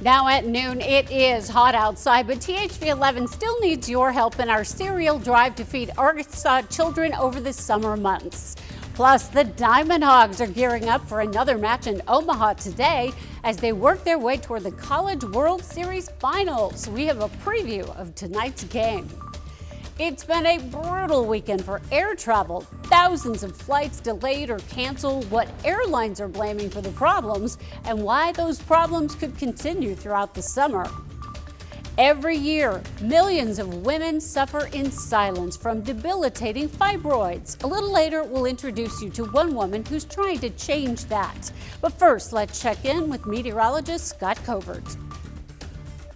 Now at noon, it is hot outside, but THV11 still needs your help in our cereal drive to feed Arkansas children over the summer months. Plus, the Diamond Hogs are gearing up for another match in Omaha today as they work their way toward the College World Series Finals. We have a preview of tonight's game. It's been a brutal weekend for air travel. Thousands of flights delayed or canceled, what airlines are blaming for the problems, and why those problems could continue throughout the summer. Every year, millions of women suffer in silence from debilitating fibroids. A little later, we'll introduce you to one woman who's trying to change that. But first, let's check in with meteorologist Scott Covert.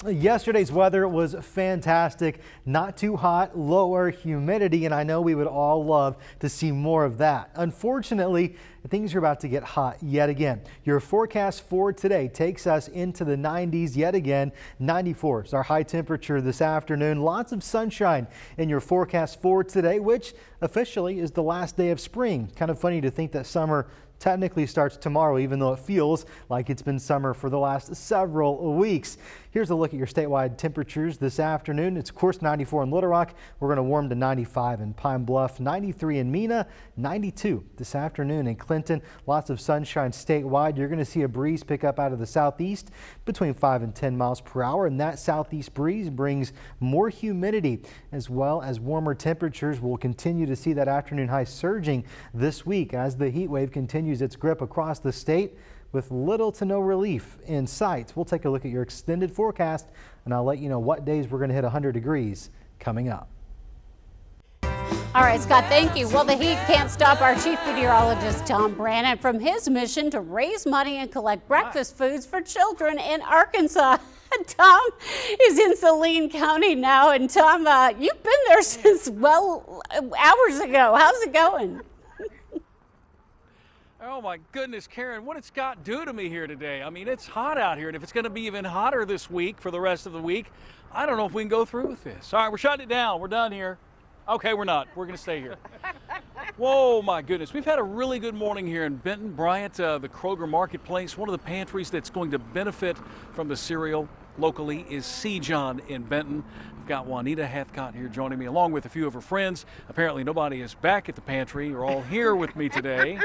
Yesterday's weather was fantastic, not too hot, lower humidity, and I know we would all love to see more of that. Unfortunately, things are about to get hot yet again. Your forecast for today takes us into the 90s yet again. 94 is our high temperature this afternoon. Lots of sunshine in your forecast for today, which officially is the last day of spring. Kind of funny to think that summer technically starts tomorrow, even though it feels like it's been summer for the last several weeks. Here's a look at your statewide temperatures this afternoon. It's of course 94 in Little Rock. We're going to warm to 95 in Pine Bluff, 93 in Mena, 92 this afternoon in Clinton. Lots of sunshine statewide. You're going to see a breeze pick up out of the southeast between 5 and 10 miles per hour, and that southeast breeze brings more humidity as well as warmer temperatures. We'll continue to see that afternoon high surging this week as the heat wave continues its grip across the state with little to no relief in sight. We'll take a look at your extended forecast, and I'll let you know what days we're going to hit 100 degrees coming up. All right, Scott, thank you. Well, the heat can't stop our chief meteorologist, Tom Brannon, from his mission to raise money and collect breakfast foods for children in Arkansas. Tom is in Saline County now, and Tom, you've been there since, well, hours ago. How's it going? Oh my goodness, Karen, what did Scott do to me here today? I mean, it's hot out here, and if it's going to be even hotter this week for the rest of the week, I don't know if we can go through with this. All right, we're shutting it down. We're done here. Okay, we're not. We're going to stay here. Whoa, my goodness. We've had a really good morning here in Benton. Bryant, the Kroger Marketplace, one of the pantries that's going to benefit from the cereal locally is C. John in Benton. We've got Juanita Hathcott here joining me along with a few of her friends. Apparently nobody is back at the pantry. You're all here with me today.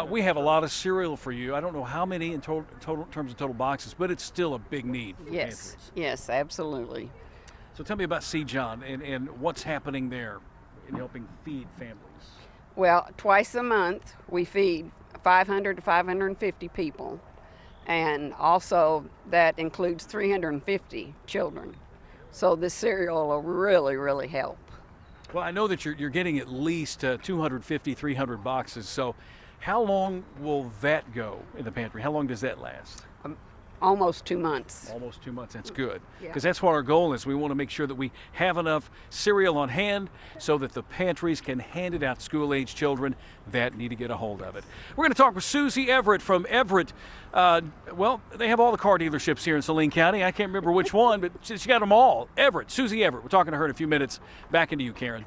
We have a lot of cereal for you. I don't know how many in total terms of total boxes, but it's still a big need for Yes, pantries. yes, absolutely. So tell me about C. John and what's happening there in helping feed families. Well, twice a month we feed 500 to 550 people, and also that includes 350 children. So this cereal will really, really help. Well, I know that you're getting at least 250, 300 boxes. So how long will that go in the pantry? How long does that last? Almost 2 months. Almost 2 months. That's good. Yeah. Because that's what our goal is. We want to make sure that we have enough cereal on hand so that the pantries can hand it out to school-age children that need to get a hold of it. We're going to talk with Susie Everett from Everett. Well, they have all the car dealerships here in Saline County. I can't remember which one, but she got them all. Everett, Susie Everett. We're talking to her in a few minutes. Back into you, Karen.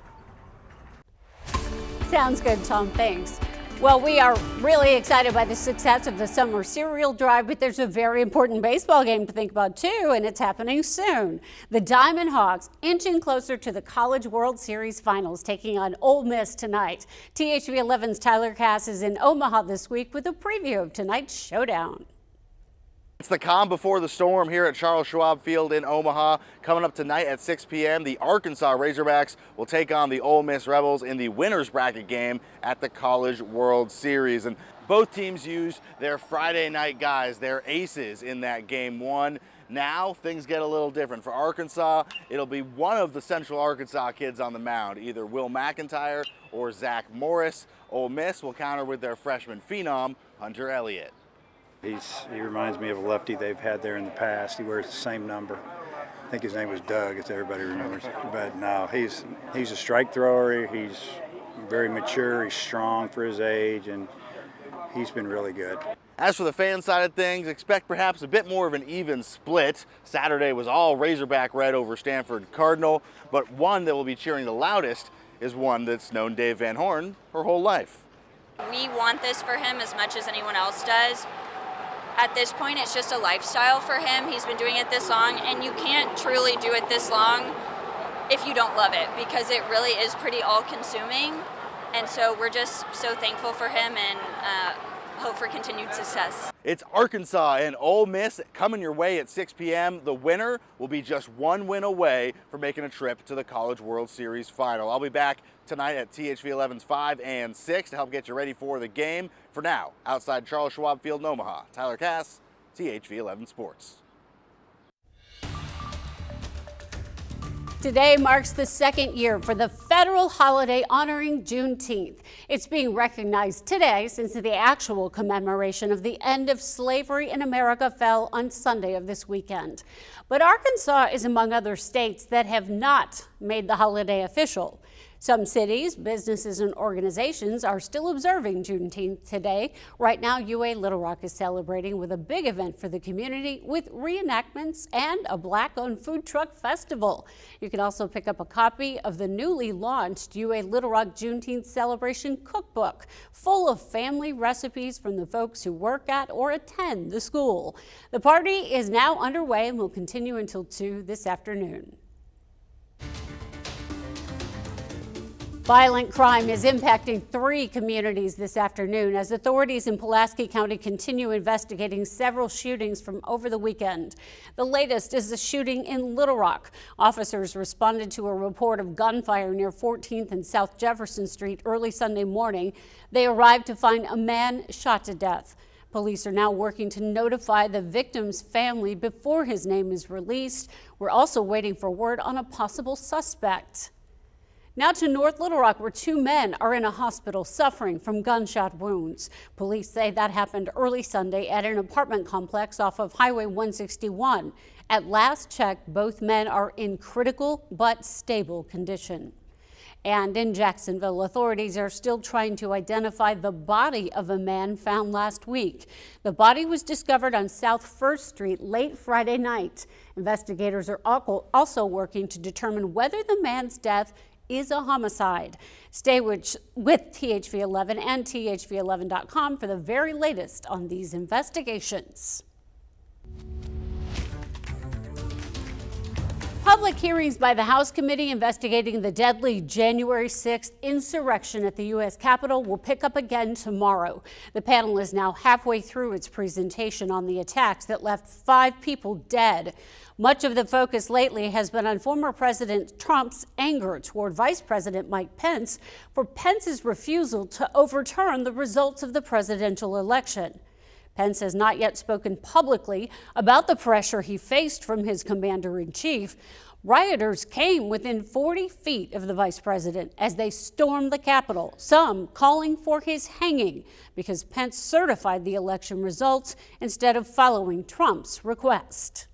Sounds good, Tom. Thanks. Well, we are really excited by the success of the summer cereal drive, but there's a very important baseball game to think about too, and it's happening soon. The Diamond Hogs inching closer to the College World Series Finals, taking on Ole Miss tonight. THV 11's Tyler Cass is in Omaha this week with a preview of tonight's showdown. It's the calm before the storm here at Charles Schwab Field in Omaha. Coming up tonight at 6 p.m., the Arkansas Razorbacks will take on the Ole Miss Rebels in the winner's bracket game at the College World Series. And both teams use their Friday night guys, their aces in that game one. Now things get a little different. For Arkansas, it'll be one of the Central Arkansas kids on the mound, either Will McIntyre or Zach Morris. Ole Miss will counter with their freshman phenom, Hunter Elliott. He reminds me of a lefty they've had there in the past. He wears the same number. I think his name was Doug, as everybody remembers. But no, he's a strike thrower. He's very mature. He's strong for his age, and he's been really good. As for the fan side of things, expect perhaps a bit more of an even split. Saturday was all Razorback red over Stanford Cardinal, but one that will be cheering the loudest is one that's known Dave Van Horn her whole life. We want this for him as much as anyone else does. At this point, it's just a lifestyle for him. He's been doing it this long, and you can't truly do it this long if you don't love it, because it really is pretty all-consuming. And so we're just so thankful for him and hope for continued success. It's Arkansas and Ole Miss coming your way at 6 p.m. The winner will be just one win away from making a trip to the College World Series final. I'll be back tonight at THV 11's 5 and 6 to help get you ready for the game. For now, outside Charles Schwab Field in Omaha, Tyler Cass, THV 11 Sports. Today marks the second year for the federal holiday honoring Juneteenth. It's being recognized today since the actual commemoration of the end of slavery in America fell on Sunday of this weekend. But Arkansas is among other states that have not made the holiday official. Some cities, businesses, and organizations are still observing Juneteenth today. Right now, UA Little Rock is celebrating with a big event for the community with reenactments and a Black-owned food truck festival. You can also pick up a copy of the newly launched UA Little Rock Juneteenth Celebration Cookbook, full of family recipes from the folks who work at or attend the school. The party is now underway and will continue until 2 this afternoon. Violent crime is impacting 3 communities this afternoon as authorities in Pulaski County continue investigating several shootings from over the weekend. The latest is the shooting in Little Rock. Officers responded to a report of gunfire near 14th and South Jefferson Street early Sunday morning. They arrived to find a man shot to death. Police are now working to notify the victim's family before his name is released. We're also waiting for word on a possible suspect. Now to North Little Rock, where 2 men are in a hospital suffering from gunshot wounds. Police say that happened early Sunday at an apartment complex off of Highway 161. At last check, both men are in critical but stable condition. And in Jacksonville, authorities are still trying to identify the body of a man found last week. The body was discovered on South 1st Street late Friday night. Investigators are also working to determine whether the man's death is a homicide. Stay with THV 11 and thv-at-noon for the very latest on these investigations. Public hearings by the House Committee investigating the deadly January 6th insurrection at the U.S. Capitol will pick up again tomorrow. The panel is now halfway through its presentation on the attacks that left 5 people dead. Much of the focus lately has been on former President Trump's anger toward Vice President Mike Pence for Pence's refusal to overturn the results of the presidential election. Pence has not yet spoken publicly about the pressure he faced from his commander-in-chief. Rioters came within 40 feet of the vice president as they stormed the Capitol, some calling for his hanging because Pence certified the election results instead of following Trump's request.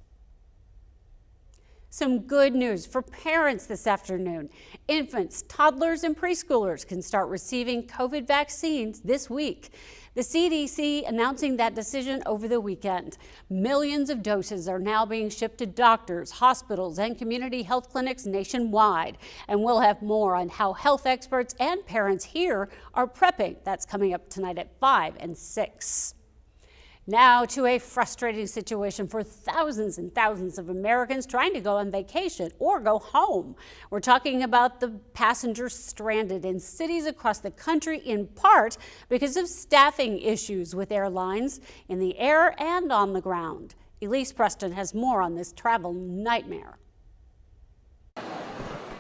Some good news for parents this afternoon. Infants, toddlers, and preschoolers can start receiving COVID vaccines this week. The CDC announcing that decision over the weekend. Millions of doses are now being shipped to doctors, hospitals, and community health clinics nationwide. And we'll have more on how health experts and parents here are prepping. That's coming up tonight at 5 and 6. Now to a frustrating situation for thousands and thousands of Americans trying to go on vacation or go home. We're talking about the passengers stranded in cities across the country, in part because of staffing issues with airlines in the air and on the ground. Elise Preston has more on this travel nightmare.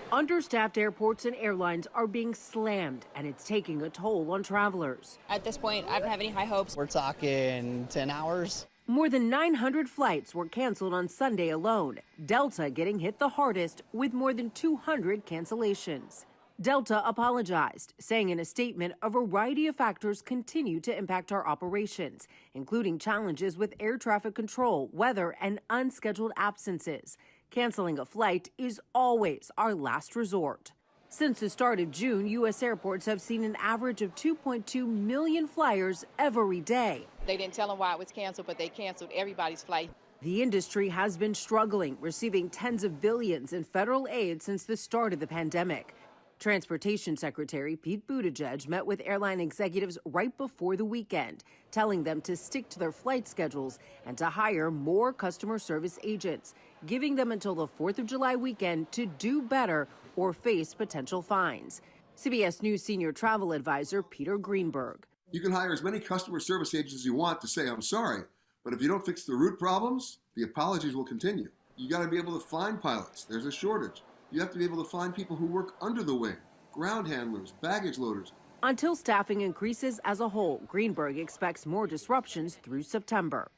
Understaffed airports and airlines are being slammed, and it's taking a toll on travelers. At this point, I don't have any high hopes. We're talking 10 hours. More than 900 flights were canceled on Sunday alone. Delta getting hit the hardest with more than 200 cancellations. Delta apologized, saying in a statement a variety of factors continue to impact our operations, including challenges with air traffic control, weather, and unscheduled absences. Canceling a flight is always our last resort. Since the start of June, U.S. airports have seen an average of 2.2 million flyers every day. They didn't tell them why it was canceled, but they canceled everybody's flight. The industry has been struggling, receiving tens of billions in federal aid since the start of the pandemic. Transportation Secretary Pete Buttigieg met with airline executives right before the weekend, telling them to stick to their flight schedules and to hire more customer service agents, giving them until the 4th of July weekend to do better or face potential fines. CBS News senior travel advisor Peter Greenberg. You can hire as many customer service agents as you want to say, I'm sorry, but if you don't fix the root problems, the apologies will continue. You got to be able to find pilots. There's a shortage. You have to be able to find people who work under the wing, ground handlers, baggage loaders. Until staffing increases as a whole, Greenberg expects more disruptions through September.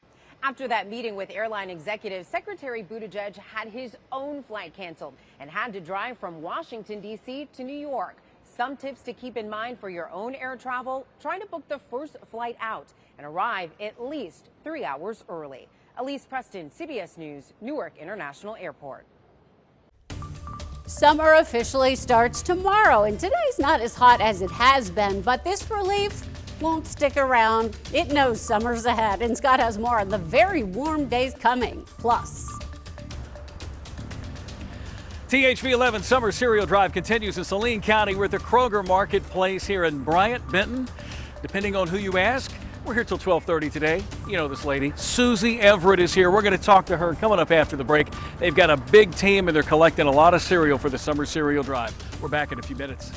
After that meeting with airline executives, Secretary Buttigieg had his own flight canceled and had to drive from Washington, D.C. to New York. Some tips to keep in mind for your own air travel: try to book the first flight out and arrive at least 3 hours early. Elise Preston, CBS News, Newark International Airport. Summer officially starts tomorrow, and today's not as hot as it has been, but this relief won't stick around. It knows summer's ahead, and Scott has more on the very warm days coming. Plus, THV11 Summer Cereal Drive continues in Saline County. We're at the Kroger Marketplace here in Bryant, Benton. Depending on who you ask, we're here till 12:30 today. You know this lady, Susie Everett, is here. We're going to talk to her coming up after the break. They've got a big team and they're collecting a lot of cereal for the Summer Cereal Drive. We're back in a few minutes.